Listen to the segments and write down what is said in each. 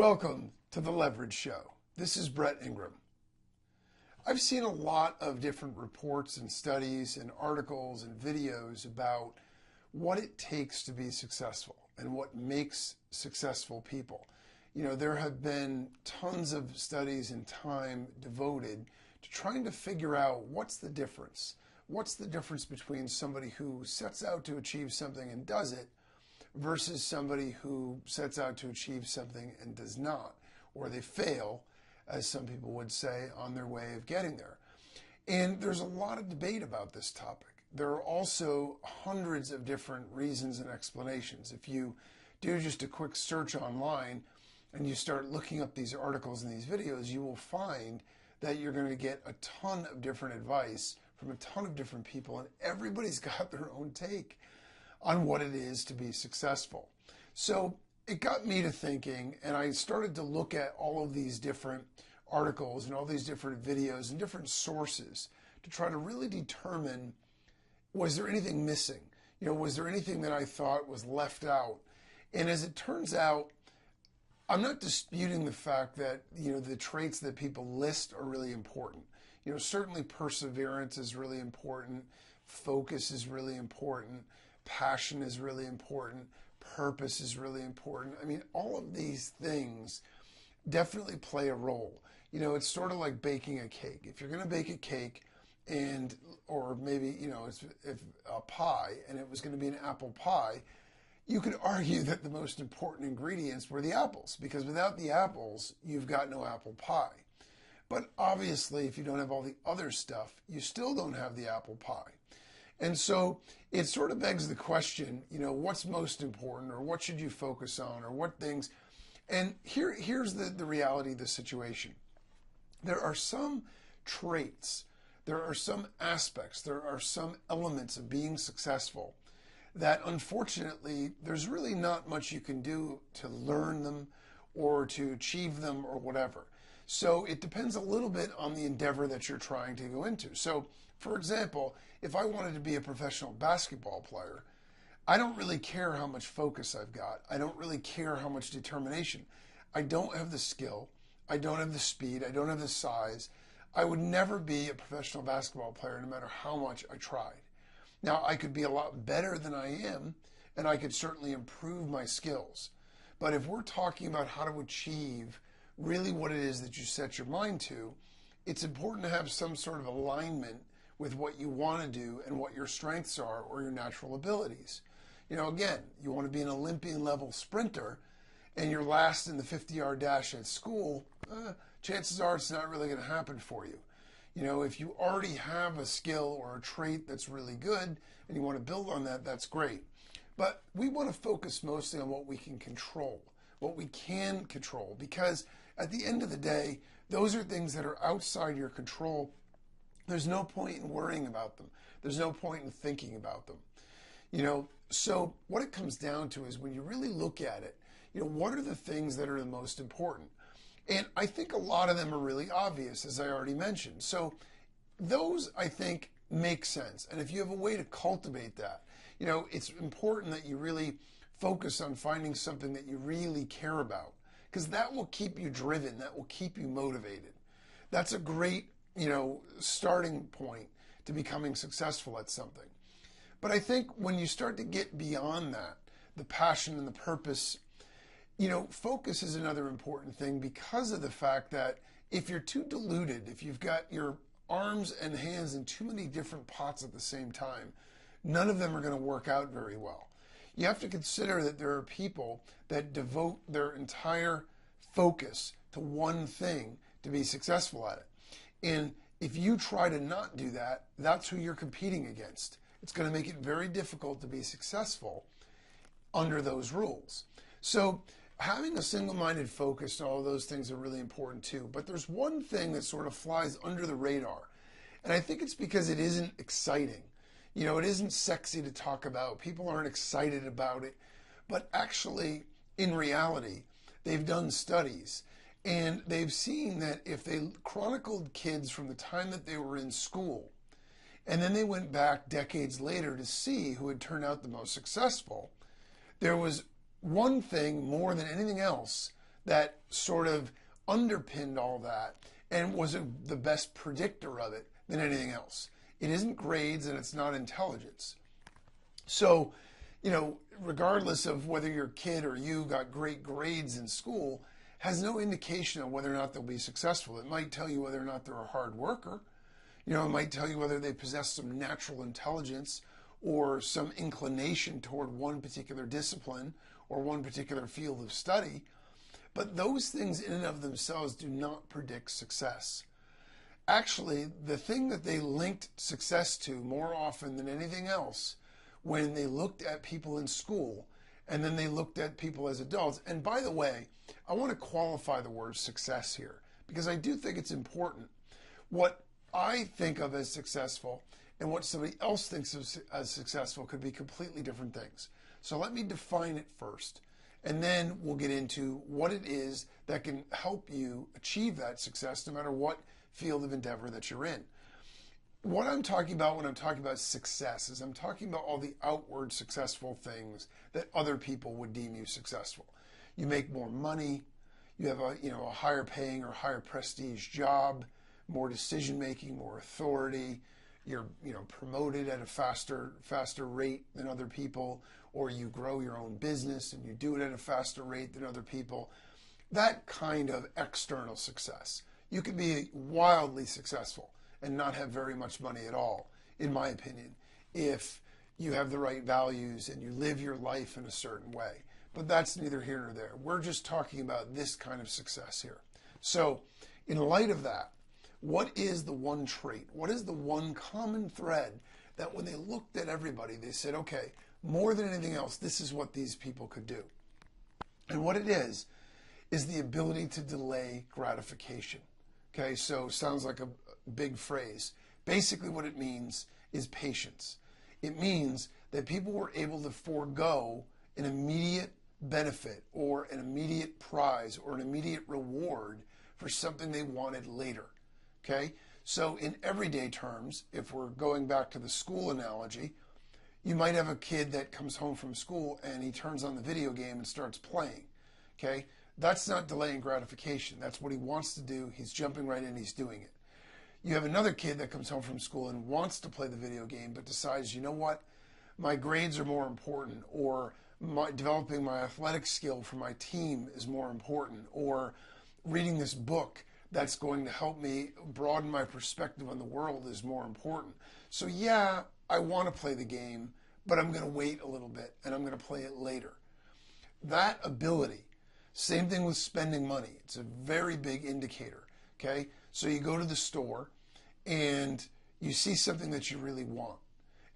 Welcome to the Leverage Show. This is Brett Ingram. I've seen a lot of different reports and studies and articles and videos about what it takes to be successful and what makes successful people. You know, there have been tons of studies and time devoted to trying to figure out what's the difference. What's the difference between somebody who sets out to achieve something and does it versus somebody who sets out to achieve something and does not, or they fail, as some people would say, on their way of getting there. And there's a lot of debate about this topic. There are also hundreds of different reasons and explanations. If you do just a quick search online and you start looking up these articles and these videos, you will find that you're going to get a ton of different advice from a ton of different people, and everybody's got their own take on what it is to be successful. So it got me to thinking, and I started to look at all of these different articles and all these different videos and different sources to try to really determine, was there anything missing? You know, was there anything that I thought was left out? And as it turns out, I'm not disputing the fact that, you know, the traits that people list are really important. You know, certainly perseverance is really important. Focus is really important. Passion is really important. Purpose is really important. I mean, all of these things definitely play a role. You know, it's sort of like baking a cake. If you're going to bake a cake or maybe, you know, if a pie and it was going to be an apple pie, you could argue that the most important ingredients were the apples, because without the apples, you've got no apple pie. But obviously, if you don't have all the other stuff, you still don't have the apple pie. And so it sort of begs the question, you know, what's most important, or what should you focus on, or what things? And here's the reality of the situation. There are some traits, there are some aspects, there are some elements of being successful that unfortunately there's really not much you can do to learn them or to achieve them or whatever. So it depends a little bit on the endeavor that you're trying to go into. So for example, if I wanted to be a professional basketball player, I don't really care how much focus I've got. I don't really care how much determination. I don't have the skill. I don't have the speed. I don't have the size. I would never be a professional basketball player no matter how much I tried. Now, I could be a lot better than I am, and I could certainly improve my skills. But if we're talking about how to achieve really what it is that you set your mind to, it's important to have some sort of alignment with what you want to do and what your strengths are or your natural abilities. You know, again, you want to be an Olympian level sprinter and you're last in the 50-yard dash at school, chances are it's not really going to happen for you. You know, if you already have a skill or a trait that's really good and you want to build on that, that's great. But we want to focus mostly on what we can control, because at the end of the day, those are things that are outside your control. There's no point in worrying about them. There's no point in thinking about them. You know, so what it comes down to is when you really look at it, you know, what are the things that are the most important? And I think a lot of them are really obvious, as I already mentioned. So those, I think, make sense. And if you have a way to cultivate that, you know, it's important that you really focus on finding something that you really care about, because that will keep you driven. That will keep you motivated. That's a great, you know, starting point to becoming successful at something. But I think when you start to get beyond that, the passion and the purpose, you know, focus is another important thing, because of the fact that if you're too diluted, if you've got your arms and hands in too many different pots at the same time, none of them are going to work out very well. You have to consider that there are people that devote their entire focus to one thing to be successful at it. And if you try to not do that, that's who you're competing against. It's going to make it very difficult to be successful under those rules. So having a single-minded focus and all of those things are really important too. But there's one thing that sort of flies under the radar. And I think it's because it isn't exciting. You know, it isn't sexy to talk about. People aren't excited about it. But actually, in reality, they've done studies. And they've seen that if they chronicled kids from the time that they were in school, and then they went back decades later to see who had turned out the most successful, there was one thing more than anything else that sort of underpinned all that and was the best predictor of it than anything else. It isn't grades and it's not intelligence. So, regardless of whether your kid or you got great grades in school, has no indication of whether or not they'll be successful. It might tell you whether or not they're a hard worker. It might tell you whether they possess some natural intelligence or some inclination toward one particular discipline or one particular field of study. But those things in and of themselves do not predict success. Actually, the thing that they linked success to more often than anything else, when they looked at people in school and then they looked at people as adults, and by the way, I want to qualify the word success here because I do think it's important. What I think of as successful and what somebody else thinks of as successful could be completely different things. So let me define it first, and then we'll get into what it is that can help you achieve that success no matter what field of endeavor that you're in. What I'm talking about when I'm talking about success is I'm talking about all the outward successful things that other people would deem you successful. You make more money, you have a higher paying or higher prestige job, more decision making, more authority, you're promoted at a faster rate than other people, or you grow your own business and you do it at a faster rate than other people. That kind of external success. You can be wildly successful and not have very much money at all, in my opinion, if you have the right values and you live your life in a certain way. But that's neither here nor there. We're just talking about this kind of success here. So in light of that, what is the one trait? What is the one common thread that when they looked at everybody, they said, okay, more than anything else, this is what these people could do. And what it is the ability to delay gratification. Okay, so sounds like a big phrase. Basically what it means is patience. It means that people were able to forego an immediate benefit or an immediate prize or an immediate reward for something they wanted later. Okay, so in everyday terms, if we're going back to the school analogy, you might have a kid that comes home from school and he turns on the video game and starts playing. Okay, that's not delaying gratification. That's what he wants to do. He's jumping right in, he's doing it. You have another kid that comes home from school and wants to play the video game, but decides, you know what, my grades are more important, or developing my athletic skill for my team is more important, or reading this book that's going to help me broaden my perspective on the world is more important. So yeah, I want to play the game, but I'm going to wait a little bit and I'm going to play it later. That ability, same thing with spending money. It's a very big indicator. Okay, so you go to the store and you see something that you really want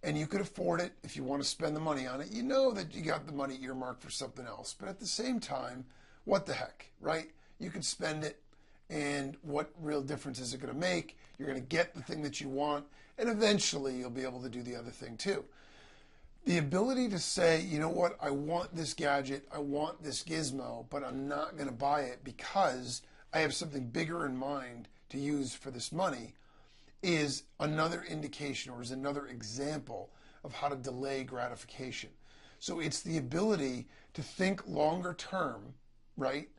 and you could afford it if you want to spend the money on it. You know that you got the money earmarked for something else, but at the same time, what the heck, right? You could spend it, and what real difference is it going to make? You're going to get the thing that you want, and eventually you'll be able to do the other thing too. The ability to say, you know what, I want this gadget, I want this gizmo, but I'm not going to buy it because I have something bigger in mind to use for this money, is another indication or is another example of how to delay gratification. So it's the ability to think longer term, right?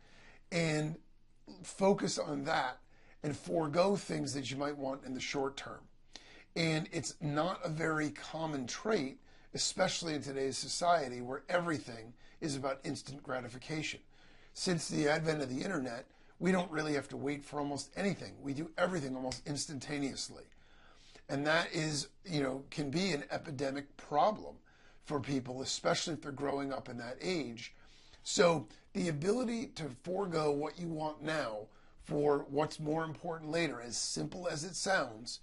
And focus on that and forego things that you might want in the short term. And it's not a very common trait, especially in today's society where everything is about instant gratification. Since the advent of the internet, we don't really have to wait for almost anything. We do everything almost instantaneously. And that is, can be an epidemic problem for people, especially if they're growing up in that age. So the ability to forego what you want now for what's more important later, as simple as it sounds,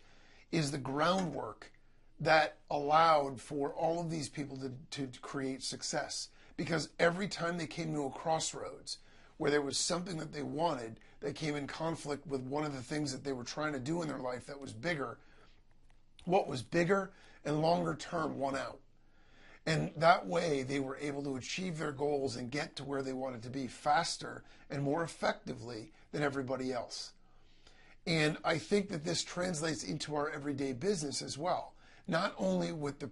is the groundwork that allowed for all of these people to create success. Because every time they came to a crossroads where there was something that they wanted that came in conflict with one of the things that they were trying to do in their life that was bigger, what was bigger and longer term won out. And that way they were able to achieve their goals and get to where they wanted to be faster and more effectively than everybody else. And I think that this translates into our everyday business as well. Not only with the,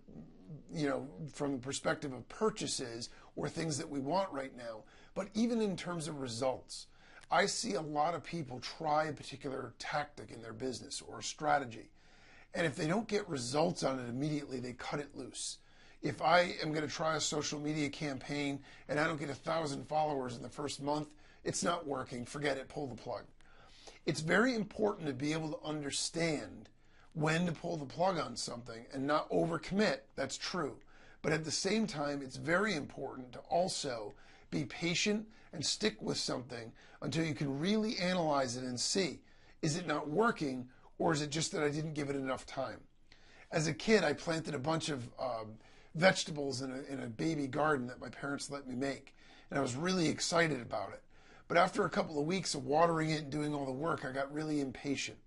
from the perspective of purchases or things that we want right now, But even in terms of results, I see a lot of people try a particular tactic in their business or strategy. And if they don't get results on it immediately, they cut it loose. If I am going to try a social media campaign and I don't get 1,000 followers in the first month, it's not working. Forget it. Pull the plug. It's very important to be able to understand when to pull the plug on something and not overcommit. That's true. But at the same time, it's very important to also be patient and stick with something until you can really analyze it and see, is it not working, or is it just that I didn't give it enough time? As a kid, I planted a bunch of vegetables in a baby garden that my parents let me make, and I was really excited about it. But after a couple of weeks of watering it and doing all the work, I got really impatient.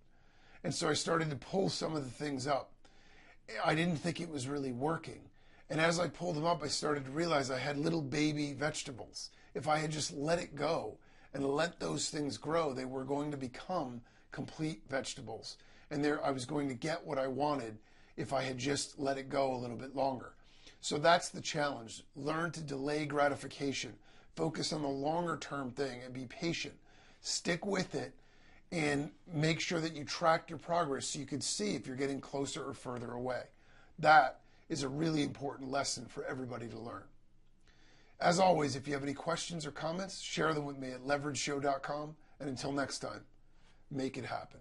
And so I started to pull some of the things up. I didn't think it was really working. And as I pulled them up, I started to realize I had little baby vegetables. If I had just let it go and let those things grow, they were going to become complete vegetables. And there, I was going to get what I wanted if I had just let it go a little bit longer. So that's the challenge. Learn to delay gratification. Focus on the longer term thing and be patient. Stick with it and make sure that you track your progress so you can see if you're getting closer or further away. That is a really important lesson for everybody to learn. As always, if you have any questions or comments, share them with me at leverigeshow.com. And until next time, make it happen.